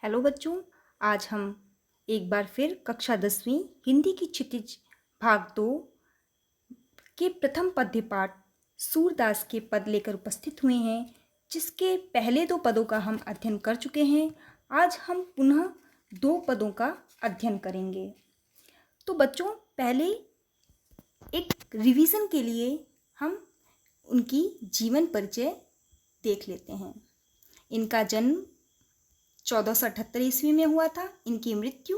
Hello बच्चों, आज हम एक बार फिर कक्षा 10वीं हिंदी की क्षितिज भाग 2 के प्रथम पद्य पाठ सूरदास के पद लेकर उपस्थित हुए हैं, जिसके पहले 2 पदों का हम अध्ययन कर चुके हैं। आज हम पुनः 2 पदों का अध्ययन करेंगे। तो बच्चों, पहले एक रिवीजन के लिए हम उनकी जीवन परिचय देख लेते हैं। इनका जन्म 1478 ईस्वी में हुआ था। इनकी मृत्यु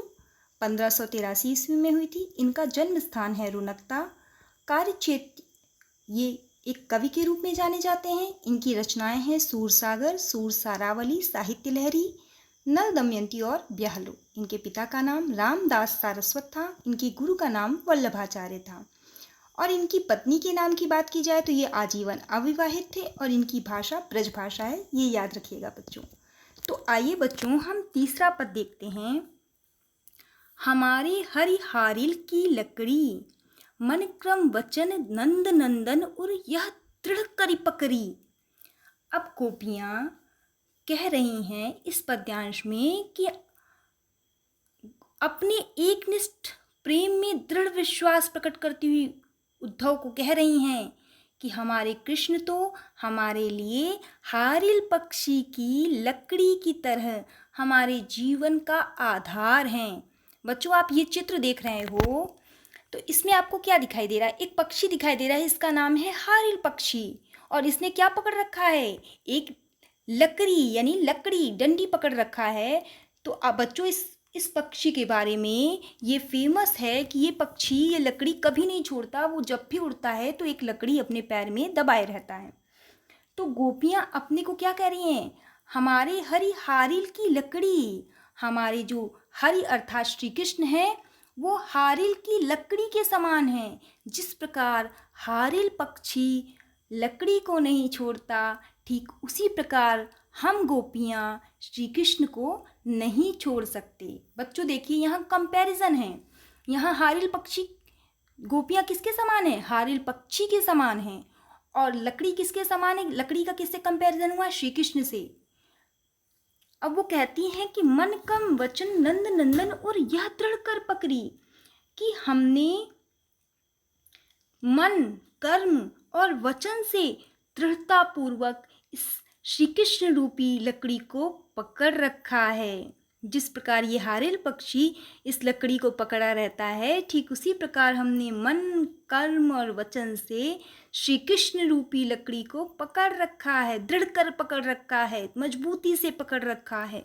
1583 ईस्वी में हुई थी। इनका जन्म स्थान है रुनकता। कार्य क्षेत्र, ये एक कवि के रूप में जाने जाते हैं। इनकी रचनाएं हैं सूरसागर, सूरसारावली, साहित्य लहरी, नल दमयंती और ब्याहलो। इनके पिता का नाम रामदास सारस्वत था। इनकी गुरु का नाम वल्लभाचार्य था। और इनकी पत्नी के नाम की बात की जाए तो ये आजीवन अविवाहित थे और इनकी भाषा ब्रज भाषा है, ये याद रखिएगा बच्चों। तो आइए बच्चों, हम तीसरा पद देखते हैं। हमारे हरिहारिल की लकड़ी, मन क्रम वचन नंद नंदन और यह दृढ़ करी पकड़ी। अब गोपियां कह रही हैं इस पद्यांश में कि अपने एकनिष्ठ प्रेम में दृढ़ विश्वास प्रकट करती हुई उद्धव को कह रही हैं कि हमारे कृष्ण तो हमारे लिए हारिल पक्षी की लकड़ी की तरह हमारे जीवन का आधार हैं। बच्चों, आप ये चित्र देख रहे हो तो इसमें आपको क्या दिखाई दे रहा है? एक पक्षी दिखाई दे रहा है, इसका नाम है हारिल पक्षी। और इसने क्या पकड़ रखा है? एक लकड़ी, यानी लकड़ी डंडी पकड़ रखा है। तो अब बच्चों, इस पक्षी के बारे में ये फेमस है कि ये पक्षी ये लकड़ी कभी नहीं छोड़ता। वो जब भी उड़ता है तो एक लकड़ी अपने पैर में दबाए रहता है। तो गोपियां अपने को क्या कह रही हैं? हमारे हरि हारिल की लकड़ी, हमारे जो हरि अर्थात श्री कृष्ण है वो हारिल की लकड़ी के समान है। जिस प्रकार हारिल पक्षी लकड़ी को नहीं छोड़ता, ठीक उसी प्रकार हम गोपियां श्री कृष्ण को नहीं छोड़ सकते। बच्चों देखिए, यहाँ कंपैरिजन है। यहाँ हारिल पक्षी, गोपियां किसके समान है? हारिल पक्षी के समान है। और लकड़ी किसके समान है? लकड़ी का किससे कंपैरिजन हुआ? श्री कृष्ण से। अब वो कहती हैं कि मन कम वचन नंद नंदन और यह दृढ़ कर पकड़ी, कि हमने मन, कर्म और वचन से दृढ़ता पूर्वक इस श्री कृष्ण रूपी लकड़ी को पकड़ रखा है। जिस प्रकार ये हारिल पक्षी इस लकड़ी को पकड़ा रहता है, ठीक उसी प्रकार हमने मन, कर्म और वचन से श्री कृष्ण रूपी लकड़ी को पकड़ रखा है, दृढ़ कर पकड़ रखा है, मजबूती से पकड़ रखा है।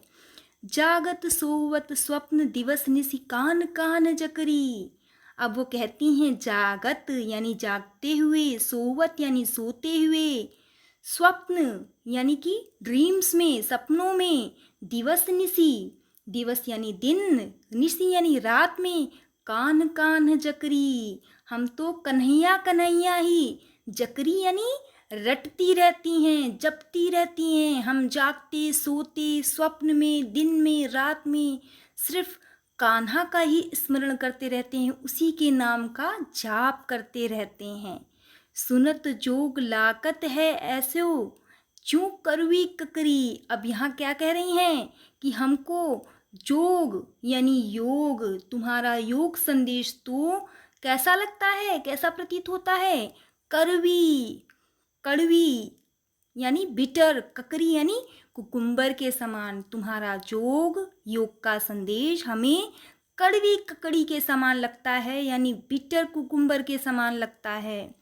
जागत सोवत स्वप्न दिवस निसी कान कान जकरी। अब वो कहती हैं जागत यानी जागते हुए, सोवत यानी सोते हुए, स्वप्न यानी कि ड्रीम्स में, सपनों में, दिवस निसी, दिवस यानी दिन, निसी यानी रात में, कान कान जकरी, हम तो कन्हैया कन्हैया ही, जकरी यानी रटती रहती हैं, जपती रहती हैं। हम जागते सोते, स्वप्न में, दिन में, रात में सिर्फ कान्हा का ही स्मरण करते रहते हैं, उसी के नाम का जाप करते रहते हैं। सुनत जोग लाकत है ऐसो क्यों करवी ककरी। अब यहाँ क्या कह रही हैं कि हमको जोग यानी योग, तुम्हारा योग संदेश तो कैसा लगता है, कैसा प्रतीत होता है? करवी, कड़वी यानी बिटर, ककरी यानी कुकुम्बर के समान। तुम्हारा जोग, योग का संदेश हमें कड़वी ककड़ी के समान लगता है, यानी बिटर कुकुम्बर के समान लगता है।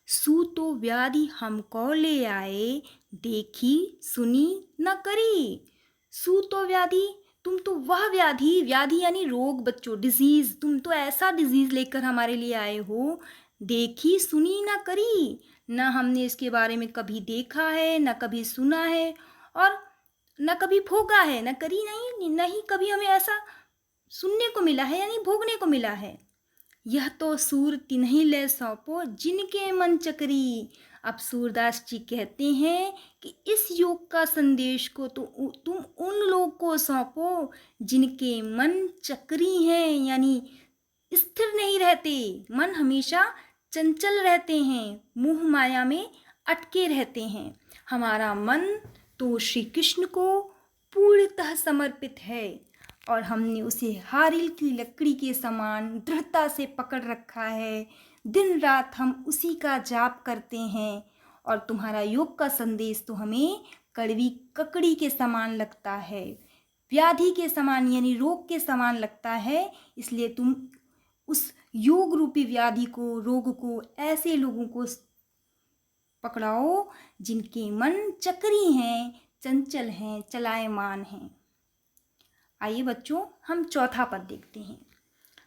सू तो व्याधि हमको ले आए, देखी सुनी न करी। सू तो व्याधि, तुम तो वह व्याधि, व्याधि यानी रोग बच्चों, डिजीज, तुम तो ऐसा डिजीज लेकर हमारे लिए आए हो, देखी सुनी न करी। न हमने इसके बारे में कभी देखा है, न कभी सुना है, और न कभी भोगा है, न करी नहीं कभी हमें ऐसा सुनने को मिला है, यानी भोगने को मिला है। यह तो सूर तिन्हीं ले सौंपो जिनके मन चकरी। अब सूरदास जी कहते हैं कि इस योग का संदेश को तो तुम उन लोग को सौंपो जिनके मन चक्री हैं, यानी स्थिर नहीं रहते, मन हमेशा चंचल रहते हैं, मोह माया में अटके रहते हैं। हमारा मन तो श्री कृष्ण को पूर्णतः समर्पित है और हमने उसे हारिल की लकड़ी के समान दृढ़ता से पकड़ रखा है। दिन रात हम उसी का जाप करते हैं और तुम्हारा योग का संदेश तो हमें कड़वी ककड़ी के समान लगता है, व्याधि के समान यानी रोग के समान लगता है। इसलिए तुम उस योग रूपी व्याधि को, रोग को, ऐसे लोगों को पकड़ाओ जिनके मन चक्री हैं, चंचल हैं, चलायमान हैं। आइए बच्चों, हम चौथा पद देखते हैं।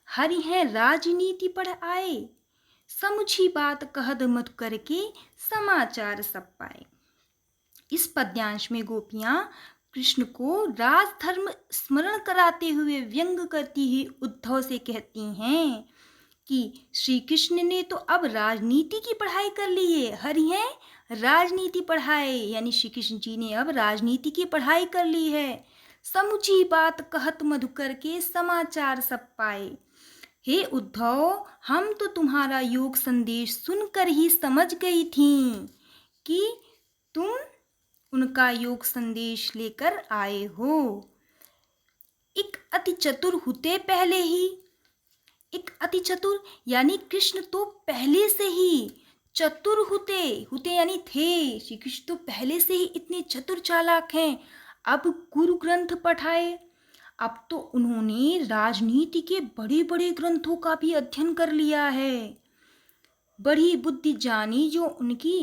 हरि हैं राजनीति पढ़ आए, समुझी बात कहद मत करके समाचार सब पाए। इस पद्यांश में गोपियां कृष्ण को राजधर्म स्मरण कराते हुए व्यंग करती हुई उद्धव से कहती हैं कि श्री कृष्ण ने तो अब राजनीति की पढ़ाई कर ली है। हरि हैं राजनीति पढ़ाए यानी श्री कृष्ण जी ने अब राजनीति की पढ़ाई कर ली है। समुची बात कहत मधुकर के समाचार सब पाए। हे उद्धव, हम तो तुम्हारा योग संदेश सुनकर ही समझ गई थी कि तुम उनका योग संदेश लेकर आए हो। एक अति चतुर हुते पहले ही, एक अति चतुर यानी कृष्ण तो पहले से ही चतुर हुते यानी थे। श्री कृष्ण तो पहले से ही इतने चतुर चालाक हैं। अब गुरु ग्रंथ पढ़ाए, अब तो उन्होंने राजनीति के बड़े बड़े ग्रंथों का भी अध्ययन कर लिया है। बड़ी बुद्धि जानी जो उनकी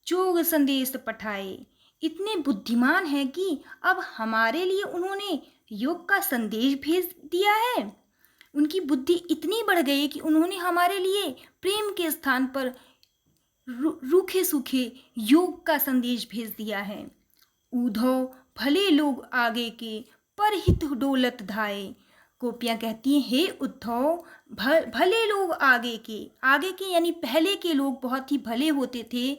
जोग संदेश पठाए। इतने बुद्धिमान हैं कि अब हमारे लिए उन्होंने योग का संदेश भेज दिया है। उनकी बुद्धि इतनी बढ़ गई कि उन्होंने हमारे लिए प्रेम के स्थान पर रूखे सूखे योग का संदेश भेज दिया है। उद्धव भले लोग आगे के पर हित डोलत धाए। गोपियाँ कहती हैं, हे उद्धव, भले लोग आगे के यानी पहले के लोग बहुत ही भले होते थे,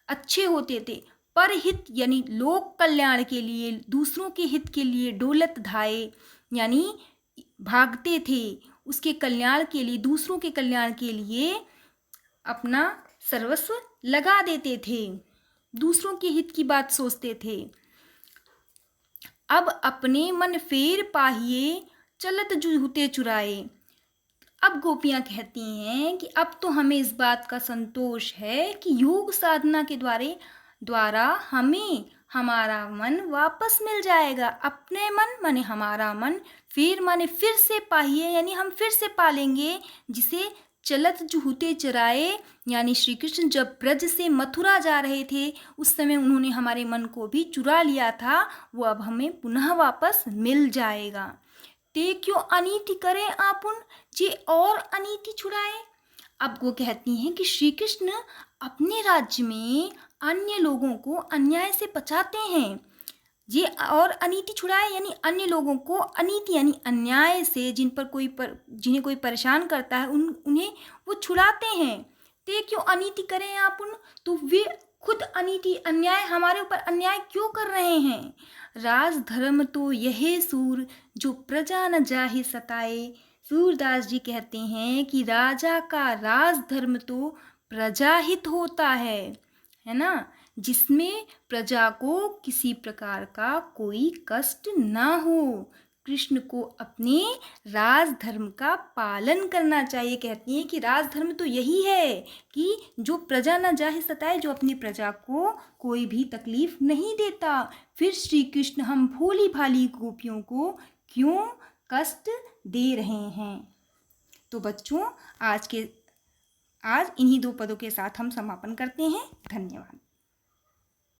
अच्छे होते थे। पर हित यानी लोक कल्याण के लिए, दूसरों के हित के लिए, डोलत धाए यानी भागते थे, उसके कल्याण के लिए, दूसरों के कल्याण के लिए अपना सर्वस्व लगा देते थे, दूसरों के हित की बात सोचते थे। अब अपने मन फेर पाहिए, चलत जुहुते चुराए। अब गोपियाँ कहती हैं कि अब तो हमें इस बात का संतोष है कि योग साधना के द्वारा हमें हमारा मन वापस मिल जाएगा। अपने मन माने हमारा मन, फिर माने फिर से पाहिए यानी हम फिर से पालेंगे, जिसे चलत जुहुते चुराए यानी श्री कृष्ण जब ब्रज से मथुरा जा रहे थे उस समय उन्होंने हमारे मन को भी चुरा लिया था, वो अब हमें पुनः वापस मिल जाएगा। ते क्यों अनीति करें आपुन, जे और अनीति छुड़ाए। अब वो कहती हैं कि श्री कृष्ण अपने राज्य में अन्य लोगों को अन्याय से बचाते हैं। ये और अनीति छुड़ाए यानी अन्य लोगों को अनीति यानी अन्याय से जिन्हें कोई परेशान करता है उन्हें वो छुड़ाते हैं। ते क्यों अनीति करें आप उन, तो वे खुद अनीति अन्याय हमारे ऊपर अन्याय क्यों कर रहे हैं। राज धर्म तो यह सूर जो प्रजा न जाहि सताए। सूरदास जी कहते हैं कि राजा का राज धर्म तो प्रजाहित होता है ना, जिसमें प्रजा को किसी प्रकार का कोई कष्ट ना हो। कृष्ण को अपने राजधर्म का पालन करना चाहिए। कहती हैं कि राजधर्म तो यही है कि जो प्रजा न जाहे सताए, जो अपनी प्रजा को कोई भी तकलीफ नहीं देता। फिर श्री कृष्ण हम भोली भाली गोपियों को क्यों कष्ट दे रहे हैं। तो बच्चों, आज इन्हीं 2 पदों के साथ हम समापन करते हैं। धन्यवाद।